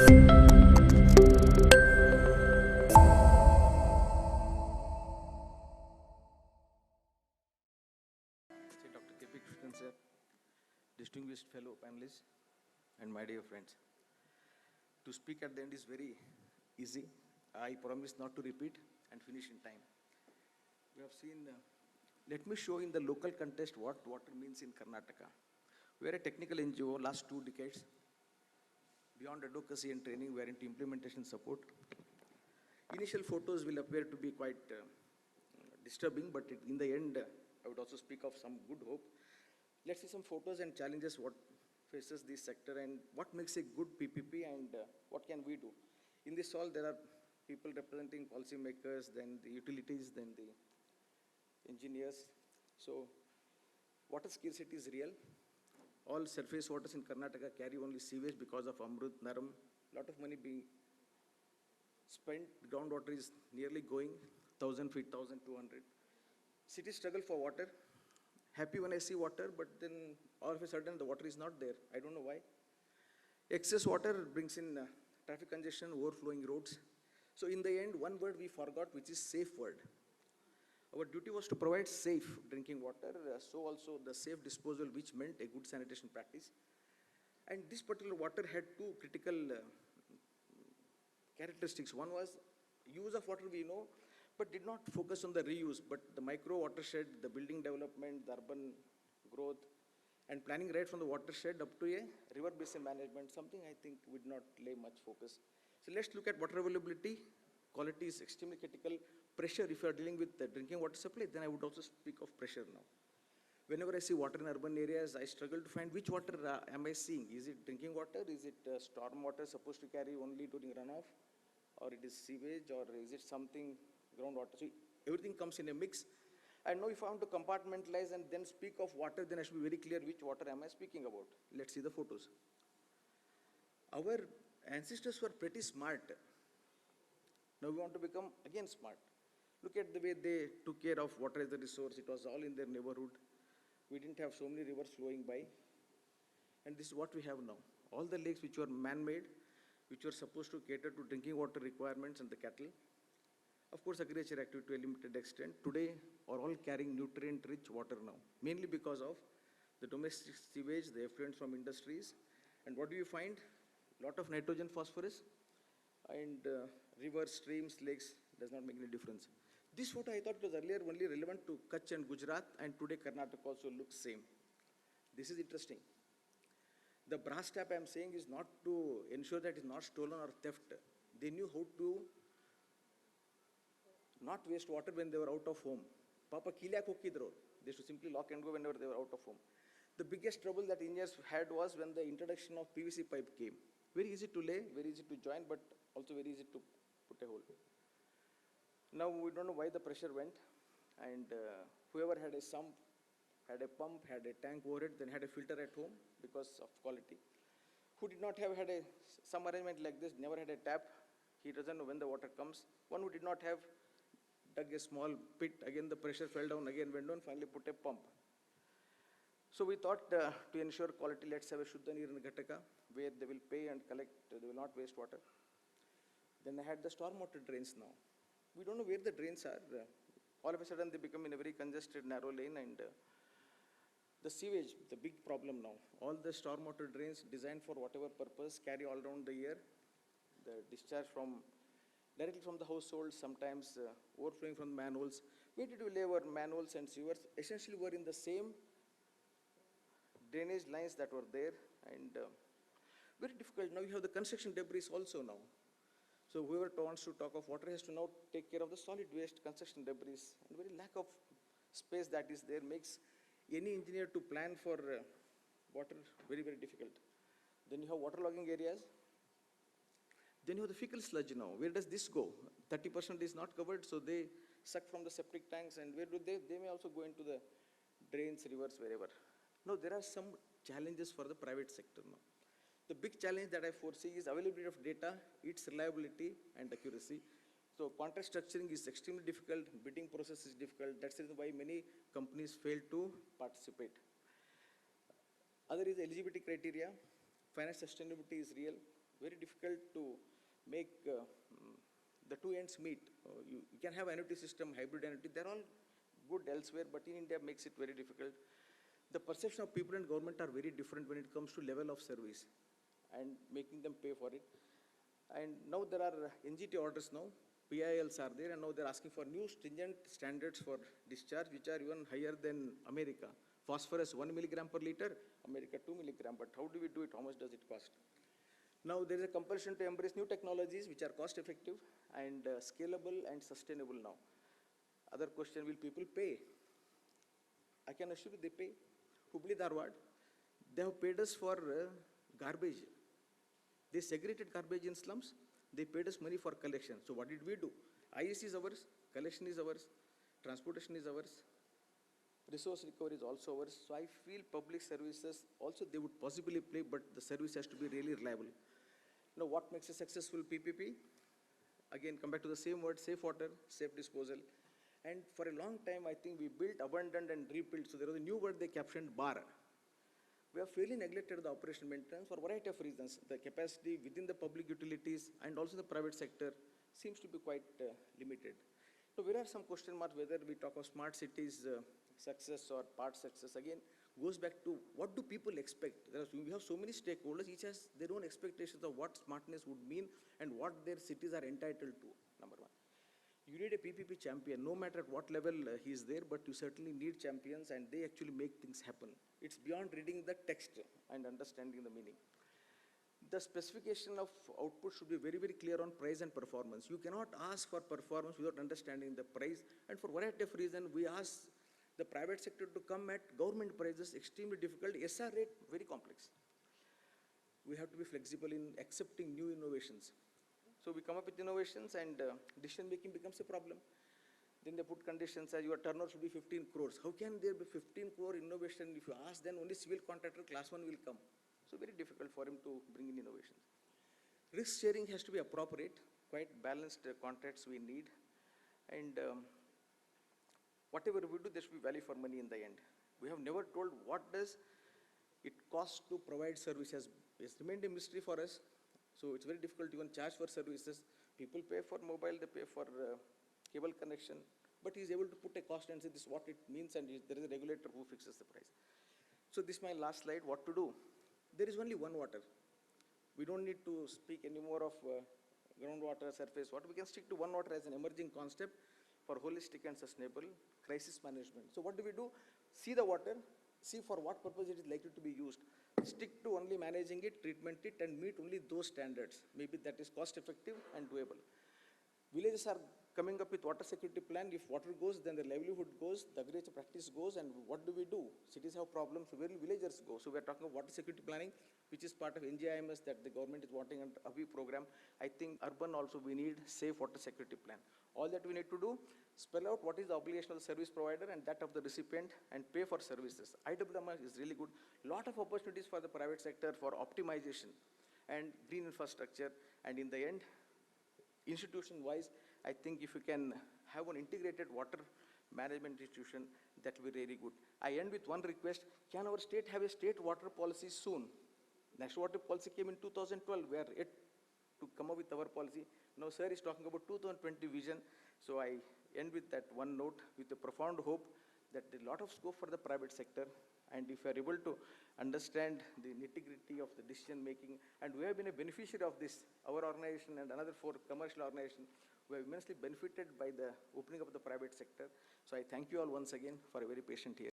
Dr. K.P. Krishnan sir, distinguished fellow panelists, and my dear friends. To speak at the end is very easy. I promise not to repeat and finish in time. We have seen, let me show in the local context what water means in Karnataka. We are a technical NGO last 2 decades. Beyond advocacy and training, we are into implementation support. Initial photos will appear to be quite disturbing, but in the end, I would also speak of some good hope. Let's see some photos and challenges what faces this sector and what makes a good PPP and what can we do. In this hall, there are people representing policymakers, then the utilities, then the engineers. So water scarcity is real. All surface waters in Karnataka carry only sewage because of Amrut, Naram. Lot of money being spent. Groundwater is nearly going 1,000 feet, 1,200. Cities struggle for water. Happy when I see water, but then all of a sudden the water is not there. I don't know why. Excess water brings in traffic congestion, overflowing roads. So in the end, one word we forgot, which is safe word. Our duty was to provide safe drinking water, so also the safe disposal, which meant a good sanitation practice. And this particular water had 2 critical characteristics. One was use of water we know, but did not focus on the reuse, but the micro watershed, the building development, the urban growth, and planning right from the watershed up to a river basin management, something I think would not lay much focus. So let's look at water availability. Quality is extremely critical. Pressure, if you are dealing with the drinking water supply, then I would also speak of pressure now. Whenever I see water in urban areas, I struggle to find which water am I seeing. Is it drinking water? Is it storm water supposed to carry only during runoff? Or it is sewage? Or is it something groundwater? So everything comes in a mix. And now if I want to compartmentalize and then speak of water, then I should be very clear which water am I speaking about. Let's see the photos. Our ancestors were pretty smart. Now we want to become again smart. Look at the way they took care of water as a resource. It was all in their neighborhood. We didn't have so many rivers flowing by. And this is what we have now. All the lakes which were man-made, which were supposed to cater to drinking water requirements and the cattle. Of course, agriculture activity to a limited extent. Today are all carrying nutrient-rich water now, mainly because of the domestic sewage, the effluents from industries. And what do you find? Lot of nitrogen, phosphorus, and rivers, streams, lakes does not make any difference. This photo I thought was earlier only relevant to Kutch and Gujarat, and today Karnataka also looks same. This is interesting. The brass tap I am saying is not to ensure that it is not stolen or theft. They knew how to not waste water when they were out of home. Papa kilyak hokkidro. They should simply lock and go whenever they were out of home. The biggest trouble that engineers had was when the introduction of PVC pipe came. Very easy to lay, very easy to join, but also very easy to put a hole. Now we don't know why the pressure went, and whoever had a sump, had a pump, had a tank over it, then had a filter at home because of quality. Who did not have had some arrangement like this, never had a tap, he doesn't know when the water comes. One who did not have dug a small pit, again the pressure fell down, again went down, finally put a pump. So we thought to ensure quality, let's have a Shuddha Neer in Ghataka, where they will pay and collect, they will not waste water. Then I had the stormwater drains now. We don't know where the drains are. All of a sudden they become in a very congested narrow lane, and the sewage, the big problem now. All the stormwater drains designed for whatever purpose carry all around the year. The discharge directly from the household, sometimes overflowing from the manholes. Where did we lay our manholes and sewers? Essentially were in the same drainage lines that were there, and very difficult. Now you have the construction debris also now. So whoever wants to talk of water has to now take care of the solid waste, construction debris, and very lack of space that is there makes any engineer to plan for water very, very difficult. Then you have waterlogging areas. Then you have the fecal sludge now. Where does this go? 30% is not covered, so they suck from the septic tanks, and where do they? They may also go into the drains, rivers, wherever. Now there are some challenges for the private sector now. The big challenge that I foresee is availability of data, its reliability and accuracy. So contract structuring is extremely difficult, bidding process is difficult. That's the reason why many companies fail to participate. Other is eligibility criteria. Finance sustainability is real. very difficult to make the two ends meet. You can have annuity system, hybrid annuity, they're all good elsewhere, but in India makes it very difficult. The perception of people and government are very different when it comes to level of service and making them pay for it. And now there are NGT orders now, PILs are there, and now they're asking for new stringent standards for discharge, which are even higher than America. Phosphorus 1 milligram per liter, America 2 milligram, but how do we do it? How much does it cost? Now there is a compulsion to embrace new technologies which are cost effective and scalable and sustainable now. Other question, will people pay? I can assure you they pay. Hubli Dharwad, they have paid us for garbage. They segregated garbage in slums. They paid us money for collection. So what did we do? IEC is ours, collection is ours, transportation is ours, resource recovery is also ours. So I feel public services also they would possibly play, but the service has to be really reliable. Now what makes a successful PPP? Again, come back to the same word, safe water, safe disposal. And for a long time, I think we built, abandoned, and rebuilt. So there was a new word they captioned, BAR. We have fairly neglected the operational maintenance for a variety of reasons. The capacity within the public utilities and also the private sector seems to be quite limited. So there are some question marks whether we talk of smart cities success or part success. Again, goes back to what do people expect? We have so many stakeholders, each has their own expectations of what smartness would mean and what their cities are entitled to, number one. You need a PPP champion, no matter at what level he is there, but you certainly need champions and they actually make things happen. It's beyond reading the text and understanding the meaning. The specification of output should be very, very clear on price and performance. You cannot ask for performance without understanding the price, and for a variety of reasons, we ask the private sector to come at government prices, extremely difficult. SR rate, very complex. We have to be flexible in accepting new innovations. So we come up with innovations and decision making becomes a problem. Then they put conditions as your turnover should be 15 crores. How can there be 15 crore innovation? If you ask, then only civil contractor class 1 will come. So very difficult for him to bring in innovations. Risk sharing has to be appropriate, quite balanced contracts we need. And whatever we do, there should be value for money in the end. We have never told what does it cost to provide services. It's remained a mystery for us. So it's very difficult to even charge for services. People pay for mobile, they pay for cable connection, but he's able to put a cost and say this is what it means, and there is a regulator who fixes the price. So this is my last slide, what to do. There is only one water. We don't need to speak anymore of groundwater, surface water. We can stick to one water as an emerging concept for holistic and sustainable crisis management. So what do? See the water, see for what purpose it is likely to be used. Stick to only managing it, treatment it, and meet only those standards. Maybe that is cost effective and doable. Villages are coming up with water security plan. If water goes, then the livelihood goes, the agriculture practice goes, and what do? Cities have problems, where will villagers go? So we are talking of water security planning, which is part of NGIMS that the government is wanting under AVI program. I think urban also we need safe water security plan. All that we need to do, spell out what is the obligation of the service provider and that of the recipient, and pay for services. IWMR is really good. Lot of opportunities for the private sector for optimization and green infrastructure, and in the end, institution-wise, I think if you can have an integrated water management institution, that will be really good. I end with one request. Can our state have a state water policy soon? National water policy came in 2012. We are yet to come up with our policy. Now, sir is talking about 2020 vision. So I end with that one note with a profound hope that there is a lot of scope for the private sector. And if you are able to understand the nitty-gritty of the decision making, and we have been a beneficiary of this, our organization and another 4 commercial organizations, we have immensely benefited by the opening up of the private sector. So I thank you all once again for a very patient hearing.